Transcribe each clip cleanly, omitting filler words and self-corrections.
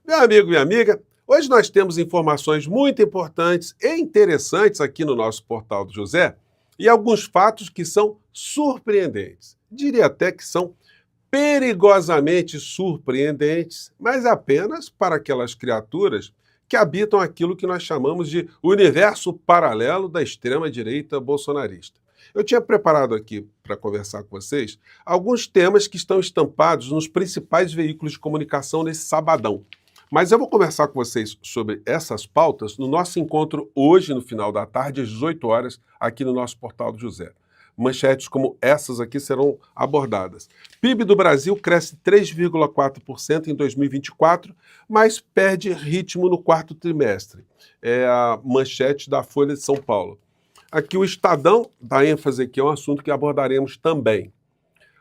Meu amigo, minha amiga, hoje nós temos informações muito importantes e interessantes aqui no nosso Portal do José e alguns fatos que são surpreendentes. Diria até que são perigosamente surpreendentes, mas apenas para aquelas criaturas que habitam aquilo que nós chamamos de universo paralelo da extrema-direita bolsonarista. Eu tinha preparado aqui para conversar com vocês alguns temas que estão estampados nos principais veículos de comunicação nesse sabadão. Mas eu vou conversar com vocês sobre essas pautas no nosso encontro hoje, no final da tarde, às 18 horas, aqui no nosso Portal do José. Manchetes como essas aqui serão abordadas. PIB do Brasil cresce 3,4% em 2024, mas perde ritmo no quarto trimestre. É a manchete da Folha de São Paulo. Aqui o Estadão dá ênfase aqui a um assunto que abordaremos também.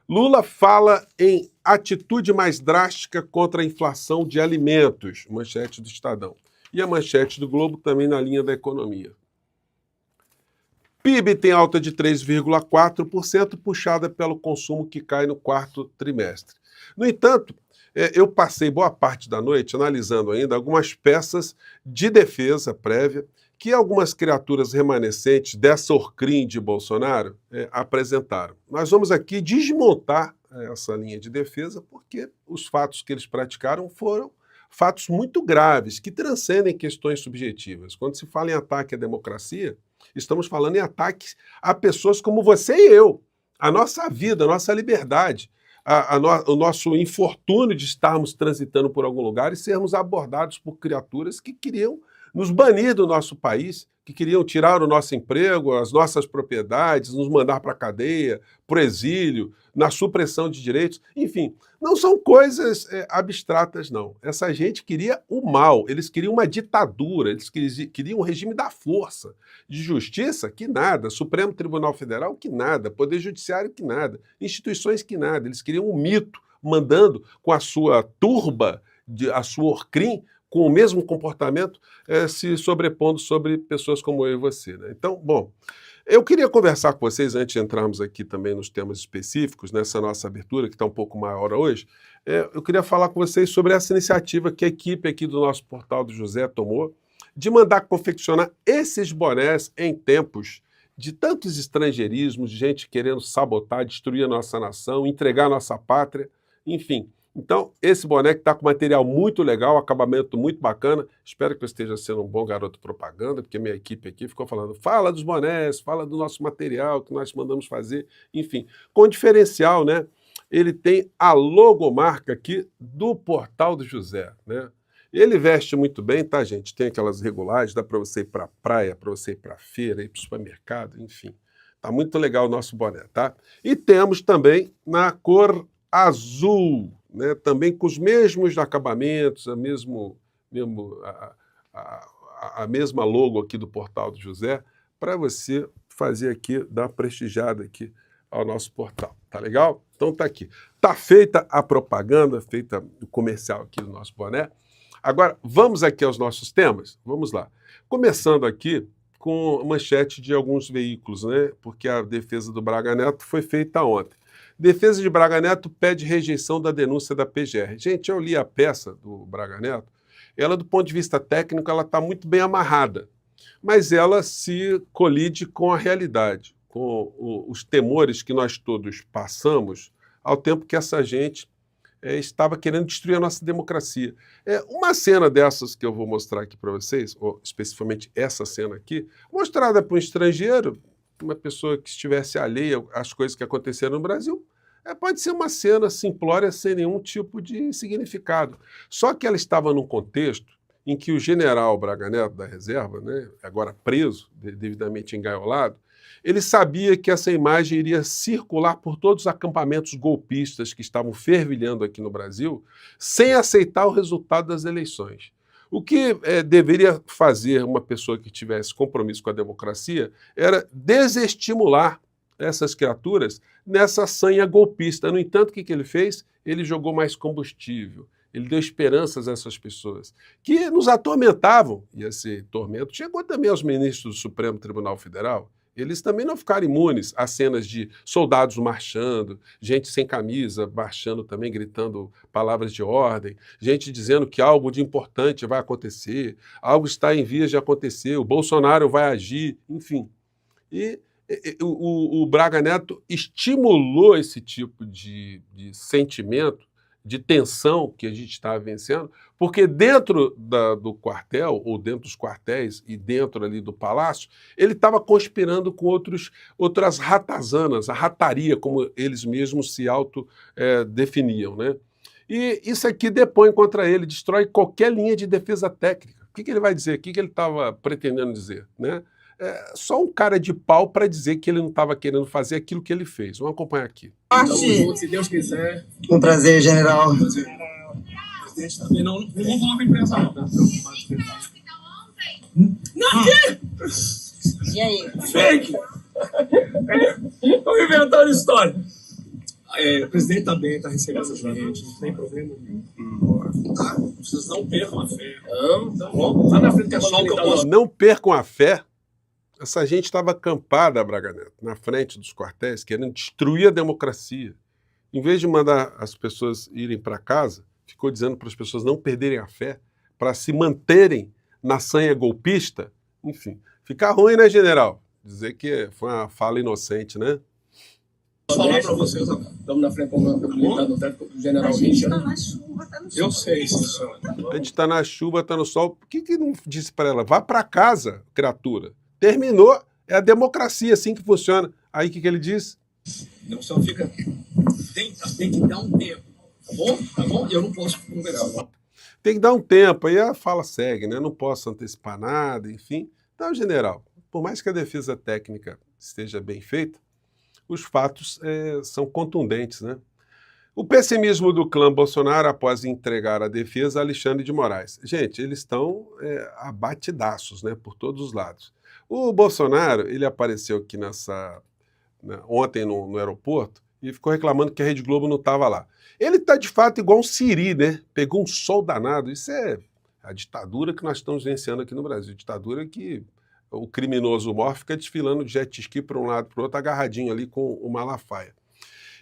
Lula fala em atitude mais drástica contra a inflação de alimentos, manchete do Estadão. E a manchete do Globo também na linha da economia. PIB tem alta de 3,4%, puxada pelo consumo que cai no quarto trimestre. No entanto, eu passei boa parte da noite analisando ainda algumas peças de defesa prévia que algumas criaturas remanescentes dessa Orcrim de Bolsonaro apresentaram. Nós vamos aqui desmontar essa linha de defesa porque os fatos que eles praticaram foram fatos muito graves, que transcendem questões subjetivas. Quando se fala em ataque à democracia, estamos falando em ataques a pessoas como você e eu, a nossa vida, a nossa liberdade, o nosso infortúnio de estarmos transitando por algum lugar e sermos abordados por criaturas que queriam nos banir do nosso país, que queriam tirar o nosso emprego, as nossas propriedades, nos mandar para a cadeia, para o exílio, na supressão de direitos. Enfim, não são coisas abstratas, não. Essa gente queria o mal, eles queriam uma ditadura, eles queriam um regime da força. De justiça, que nada. Supremo Tribunal Federal, que nada. Poder Judiciário, que nada. Instituições, que nada. Eles queriam um mito, mandando com a sua turba, a sua Orcrim, com o mesmo comportamento, se sobrepondo sobre pessoas como eu e você. Né? Então, bom, eu queria conversar com vocês, antes de entrarmos aqui também nos temas específicos, nessa nossa abertura, que está um pouco maior hoje, eu queria falar com vocês sobre essa iniciativa que a equipe aqui do nosso Portal do José tomou, de mandar confeccionar esses bonés em tempos de tantos estrangeirismos, de gente querendo sabotar, destruir a nossa nação, entregar a nossa pátria, enfim. Então, esse boné que está com material muito legal, acabamento muito bacana, espero que eu esteja sendo um bom garoto propaganda, porque minha equipe aqui ficou falando, fala dos bonés, fala do nosso material que nós mandamos fazer, enfim. Com diferencial, né? Ele tem a logomarca aqui do Portal do José, né? Ele veste muito bem, tá, gente? Tem aquelas regulagens, dá para você ir para a praia, para você ir para a feira, ir para o supermercado, enfim. Tá muito legal o nosso boné, tá? E temos também na cor azul, né, também com os mesmos acabamentos, a mesma logo aqui do Portal do José, para você fazer aqui, dar uma prestigiada aqui ao nosso portal. Tá legal? Então tá aqui. Tá feita a propaganda, feita o comercial aqui do nosso boné. Agora, vamos aqui aos nossos temas? Vamos lá. Começando aqui com manchete de alguns veículos, né? Porque a defesa do Braga Neto foi feita ontem. Defesa de Braga Neto pede rejeição da denúncia da PGR. Gente, eu li a peça do Braga Neto, ela, do ponto de vista técnico, ela está muito bem amarrada, mas ela se colide com a realidade, com os temores que nós todos passamos ao tempo que essa gente estava querendo destruir a nossa democracia. Uma cena dessas que eu vou mostrar aqui para vocês, ou especificamente essa cena aqui, mostrada para um estrangeiro, uma pessoa que estivesse alheia às coisas que aconteceram no Brasil, pode ser uma cena simplória sem nenhum tipo de significado. Só que ela estava num contexto em que o general Braga Neto da reserva, né, agora preso, devidamente engaiolado, ele sabia que essa imagem iria circular por todos os acampamentos golpistas que estavam fervilhando aqui no Brasil, sem aceitar o resultado das eleições. O que deveria fazer uma pessoa que tivesse compromisso com a democracia era desestimular essas criaturas nessa sanha golpista. No entanto, o que ele fez? Ele jogou mais combustível, ele deu esperanças a essas pessoas que nos atormentavam, e esse tormento chegou também aos ministros do Supremo Tribunal Federal. Eles também não ficaram imunes a cenas de soldados marchando, gente sem camisa marchando também, gritando palavras de ordem, gente dizendo que algo de importante vai acontecer, algo está em vias de acontecer, o Bolsonaro vai agir, enfim. O Braga Neto estimulou esse tipo de sentimento, de tensão que a gente estava vencendo, porque dentro do quartel, ou dentro dos quartéis e dentro ali do palácio, ele estava conspirando com outras ratazanas, a rataria, como eles mesmos se autodefiniam, né? E isso aqui depõe contra ele, destrói qualquer linha de defesa técnica. O que ele vai dizer? O que ele estava pretendendo dizer, né? Só um cara de pau para dizer que ele não estava querendo fazer aquilo que ele fez. Vamos acompanhar aqui. Então, se Deus quiser. Um prazer, general. Presidente também não vou falar pra imprensa, não. E aí? Fake! Estão inventando história. O presidente tá bem, tá recebendo a gente, não tem problema nenhum. Tá? Vocês não percam a fé. Não, tá na frente que a China. Não percam a fé. Essa gente estava acampada, Braga Neto, na frente dos quartéis, querendo destruir a democracia. Em vez de mandar as pessoas irem para casa, ficou dizendo para as pessoas não perderem a fé, para se manterem na sanha golpista. Enfim, fica ruim, né, general? Dizer que foi uma fala inocente, né? Vou falar para vocês, estamos na frente do técnico do general Richard. A gente está na chuva, está no sol. Eu sei, senhor. A gente está na chuva, está no sol. Por que não disse para ela? Vá para casa, criatura. Terminou, é a democracia assim que funciona. Aí o que ele diz? Não, só fica. Tem que dar um tempo, tá bom? Tá bom? Eu não posso conversar. Tem que dar um tempo, aí a fala segue, né? Não posso antecipar nada, enfim. Então, general, por mais que a defesa técnica esteja bem feita, os fatos são contundentes, né? O pessimismo do clã Bolsonaro após entregar a defesa a Alexandre de Moraes. Gente, eles estão abatidaços, né, por todos os lados. O Bolsonaro, ele apareceu aqui ontem no aeroporto e ficou reclamando que a Rede Globo não estava lá. Ele está, de fato, igual um siri, né? Pegou um sol danado. Isso é a ditadura que nós estamos vencendo aqui no Brasil. Ditadura que o criminoso maior fica desfilando de jet ski para um lado e para o outro, agarradinho ali com o Malafaia.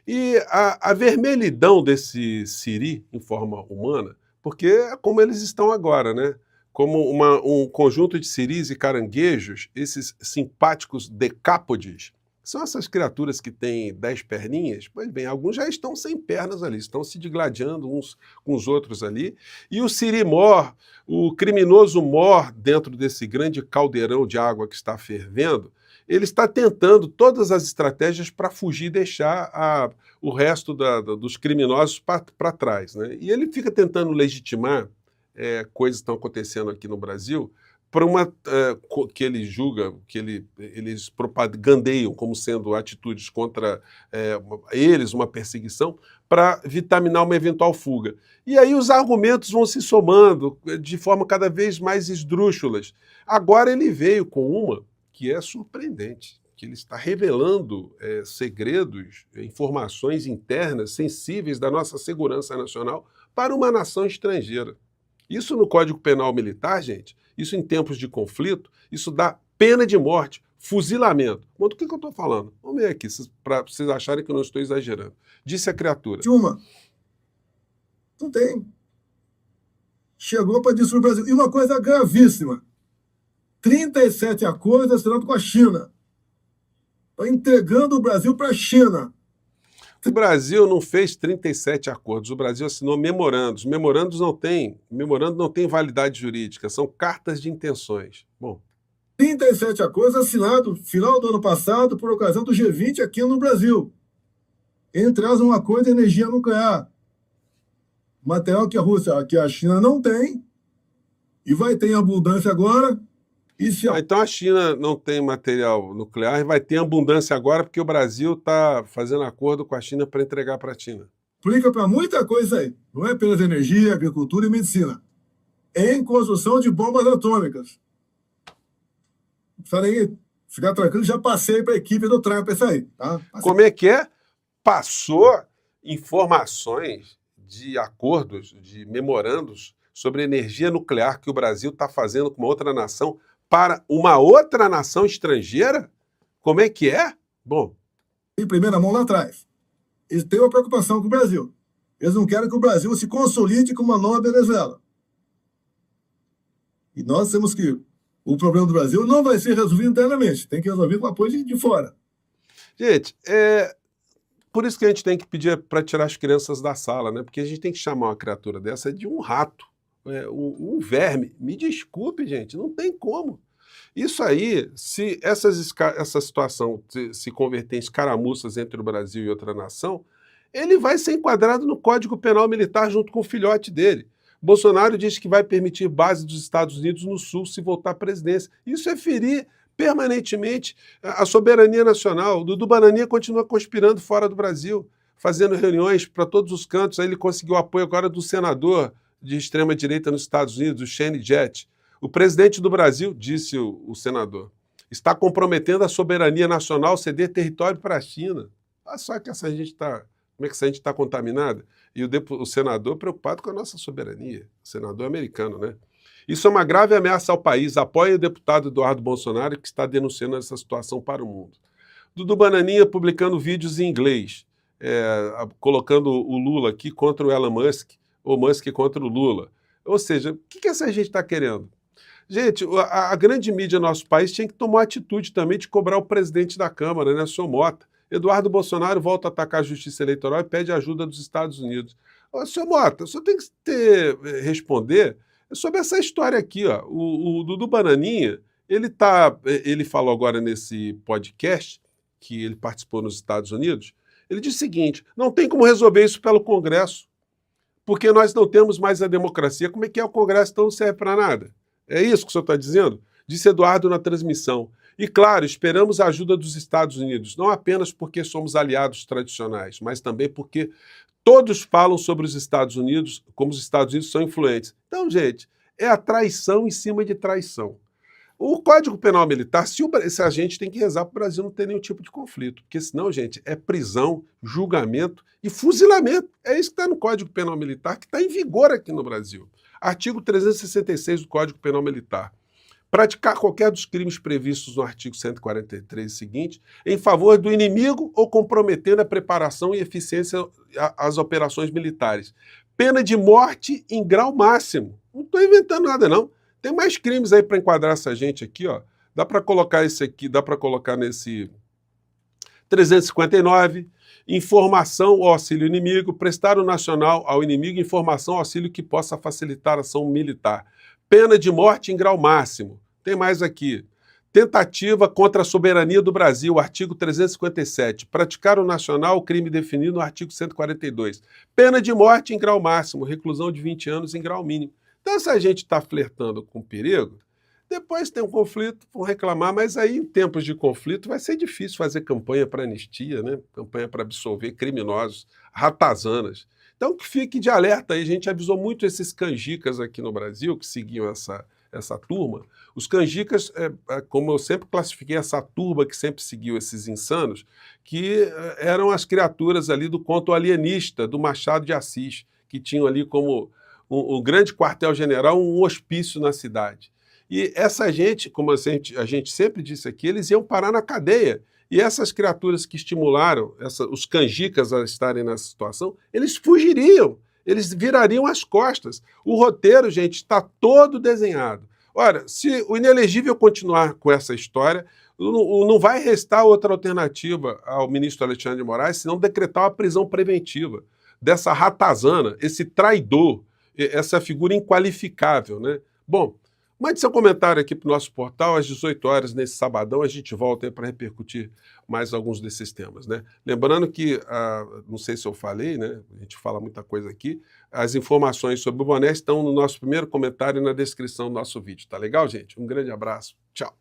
E a vermelhidão desse siri em forma humana, porque é como eles estão agora, né? Como um conjunto de siris e caranguejos, esses simpáticos decápodes, são essas criaturas que têm 10 perninhas. Pois bem, alguns já estão sem pernas ali, estão se digladiando uns com os outros ali. E o siri mor, o criminoso mor dentro desse grande caldeirão de água que está fervendo, ele está tentando todas as estratégias para fugir e deixar o resto dos criminosos para trás, né? E ele fica tentando legitimar coisas que estão acontecendo aqui no Brasil para que ele julga, que eles propagandeiam como sendo atitudes contra eles, uma perseguição, para vitaminar uma eventual fuga. E aí os argumentos vão se somando de forma cada vez mais esdrúxulas. Agora ele veio com uma que é surpreendente, que ele está revelando segredos, informações internas sensíveis da nossa segurança nacional para uma nação estrangeira. Isso no Código Penal Militar, gente, isso em tempos de conflito, isso dá pena de morte, fuzilamento. Mas do que eu estou falando? Vamos ver aqui, para vocês acharem que eu não estou exagerando. Disse a criatura. Dilma, não tem. Chegou para destruir o Brasil. E uma coisa gravíssima. 37 acordos assinados com a China. Está entregando o Brasil para a China. O Brasil não fez 37 acordos, o Brasil assinou memorandos. Memorando não tem validade jurídica, são cartas de intenções. Bom. 37 acordos assinados no final do ano passado por ocasião do G20 aqui no Brasil. Entre elas, um acordo de energia nuclear. Material que a China não tem e vai ter em abundância agora. Então a China não tem material nuclear e vai ter abundância agora porque o Brasil está fazendo acordo com a China para entregar para a China. Aplica para muita coisa aí. Não é apenas energia, agricultura e medicina. É em construção de bombas atômicas. Falei, ficar tranquilo, já passei para a equipe do Trump isso aí. Tá? Como é que é? Passou informações de acordos, de memorandos sobre energia nuclear que o Brasil está fazendo com uma outra nação para uma outra nação estrangeira? Como é que é? Bom, em primeira mão lá atrás. Eles têm uma preocupação com o Brasil. Eles não querem que o Brasil se consolide como uma nova Venezuela. E nós temos que... O problema do Brasil não vai ser resolvido internamente. Tem que resolver com apoio de fora. gente, por isso que a gente tem que pedir para tirar as crianças da sala, né? Porque a gente tem que chamar uma criatura dessa de um rato, um verme. Me desculpe, gente, não tem como. Isso aí, se essa situação se converter em escaramuças entre o Brasil e outra nação, ele vai ser enquadrado no Código Penal Militar junto com o filhote dele. Bolsonaro diz que vai permitir base dos Estados Unidos no Sul se voltar à presidência. Isso é ferir permanentemente a soberania nacional. O Dudu Bananinha continua conspirando fora do Brasil, fazendo reuniões para todos os cantos. Aí ele conseguiu o apoio agora do senador de extrema-direita nos Estados Unidos, o Shane Jett. O presidente do Brasil, disse o senador, está comprometendo a soberania nacional, ceder território para a China. Olha só que essa gente está... Como é que essa gente está contaminada? E o senador preocupado com a nossa soberania, o senador americano, né? Isso é uma grave ameaça ao país. Apoia o deputado Eduardo Bolsonaro, que está denunciando essa situação para o mundo. Dudu Bananinha publicando vídeos em inglês, colocando o Lula aqui contra o Elon Musk, ou Musk contra o Lula. Ou seja, o que essa gente está querendo? Gente, a grande mídia do nosso país tinha que tomar atitude também de cobrar o presidente da Câmara, né, o senhor Mota. Eduardo Bolsonaro volta a atacar a justiça eleitoral e pede ajuda dos Estados Unidos. Ô, senhor Mota, o senhor tem que responder sobre essa história aqui. Ó. O Dudu Bananinha, ele falou agora nesse podcast, que ele participou nos Estados Unidos, ele disse o seguinte, não tem como resolver isso pelo Congresso, porque nós não temos mais a democracia. Como é que o Congresso então não serve para nada? É isso que o senhor está dizendo? Disse Eduardo na transmissão. E, claro, esperamos a ajuda dos Estados Unidos, não apenas porque somos aliados tradicionais, mas também porque todos falam sobre os Estados Unidos, como os Estados Unidos são influentes. Então, gente, é a traição em cima de traição. O Código Penal Militar, se a gente tem que rezar para o Brasil não ter nenhum tipo de conflito, porque senão, gente, é prisão, julgamento e fuzilamento. É isso que está no Código Penal Militar, que está em vigor aqui no Brasil. Artigo 366 do Código Penal Militar. Praticar qualquer dos crimes previstos no artigo 143 seguinte em favor do inimigo ou comprometendo a preparação e eficiência às operações militares. Pena de morte em grau máximo. Não estou inventando nada, não. Tem mais crimes aí para enquadrar essa gente aqui, ó. Dá para colocar esse aqui, dá para colocar nesse 359, informação ao auxílio inimigo, prestar o nacional ao inimigo informação ao auxílio que possa facilitar a ação militar. Pena de morte em grau máximo. Tem mais aqui. Tentativa contra a soberania do Brasil, artigo 357. Praticar o nacional, crime definido no artigo 142. Pena de morte em grau máximo, reclusão de 20 anos em grau mínimo. Então, se a gente está flertando com perigo, depois tem um conflito, vão reclamar, mas aí em tempos de conflito vai ser difícil fazer campanha para anistia, né? Campanha para absolver criminosos, ratazanas. Então, que fique de alerta aí. A gente avisou muito esses canjicas aqui no Brasil, que seguiam essa turma. Os canjicas, como eu sempre classifiquei essa turba que sempre seguiu esses insanos, que eram as criaturas ali do conto alienista, do Machado de Assis, que tinham ali como um grande quartel-general, um hospício na cidade. E essa gente, como a gente sempre disse aqui, eles iam parar na cadeia. E essas criaturas que estimularam os canjicas a estarem nessa situação, eles fugiriam, eles virariam as costas. O roteiro, gente, está todo desenhado. Ora, se o inelegível continuar com essa história, não vai restar outra alternativa ao ministro Alexandre de Moraes, senão decretar uma prisão preventiva dessa ratazana, esse traidor, essa figura inqualificável, né? Bom, mande seu comentário aqui para o nosso portal, às 18 horas, nesse sabadão, a gente volta para repercutir mais alguns desses temas, né? Lembrando que, não sei se eu falei, né? A gente fala muita coisa aqui, as informações sobre o boné estão no nosso primeiro comentário e na descrição do nosso vídeo. Tá legal, gente? Um grande abraço. Tchau.